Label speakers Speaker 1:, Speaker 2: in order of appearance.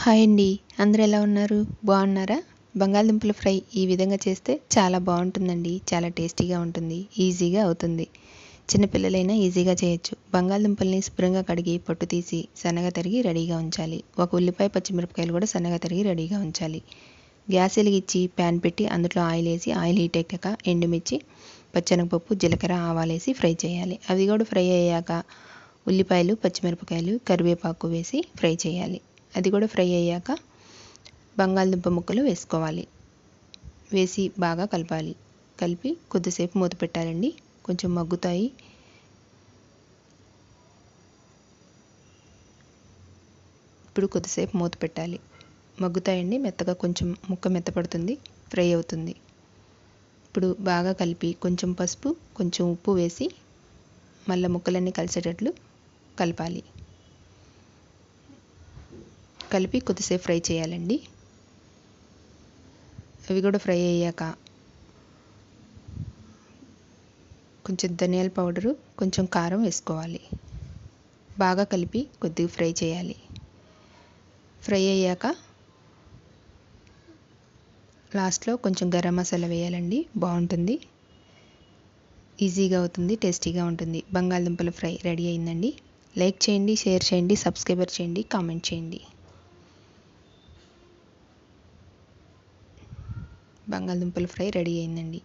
Speaker 1: Hi అండి. అందరూ ఎలా ఉన్నారు? బాగున్నారా? బంగాళదుంపల ఫ్రై ఈ విధంగా చేస్తే చాలా బాగుంటుందండి. చాలా టేస్టీగా ఉంటుంది. ఈజీగా అవుతుంది. చిన్నపిల్లలైనా ఈజీగా చేయొచ్చు. బంగాళదుంపల్ని శుభ్రంగా కడిగి పొట్టు తీసి సన్నగా తరిగి రెడీగా ఉంచాలి. ఒక ఉల్లిపాయ, పచ్చిమిరపకాయలు కూడా సన్నగా తరిగి రెడీగా ఉంచాలి. గ్యాస్ వెలిగించి ప్యాన్ పెట్టి అందులో ఆయిల్ వేసి ఆయిల్ హీట్ ఎక్కాక ఎండుమిర్చి, పచ్చెనగపప్పు, జీలకర్ర, ఆవాలేసి ఫ్రై చేయాలి. అవి కూడా ఫ్రై అయ్యాక ఉల్లిపాయలు, పచ్చిమిరపకాయలు, కరివేపాకు వేసి ఫ్రై చేయాలి. అది కూడా ఫ్రై అయ్యాక బంగాళదుంప ముక్కలు వేసుకోవాలి. వేసి బాగా కలపాలి. కలిపి కొద్దిసేపు మూత పెట్టాలండి. కొంచెం మగ్గుతాయి. ఇప్పుడు కొద్దిసేపు మూత పెట్టాలి. మగ్గుతాయండి. మెత్తగా కొంచెం ముక్క మెత్తపడుతుంది, ఫ్రై అవుతుంది. ఇప్పుడు బాగా కలిపి కొంచెం పసుపు, కొంచెం ఉప్పు వేసి మళ్ళీ ముక్కలన్నీ కలిసేటట్లు కలపాలి. కలిపి కొద్దిసేపు ఫ్రై చేయాలండి. అవి కూడా ఫ్రై అయ్యాక కొంచెం ధనియాల పౌడరు, కొంచెం కారం వేసుకోవాలి. బాగా కలిపి కొద్దిగా ఫ్రై చేయాలి. ఫ్రై అయ్యాక లాస్ట్లో కొంచెం గరం మసాలా వేయాలండి. బాగుంటుంది. ఈజీగా అవుతుంది, టేస్టీగా ఉంటుంది. బంగాళదుంపల ఫ్రై రెడీ అయిందండి. లైక్ చేయండి, షేర్ చేయండి, సబ్స్క్రైబర్ చేయండి, కామెంట్ చేయండి. బంగాళదుంపల ఫ్రై రెడీ అయిందండి.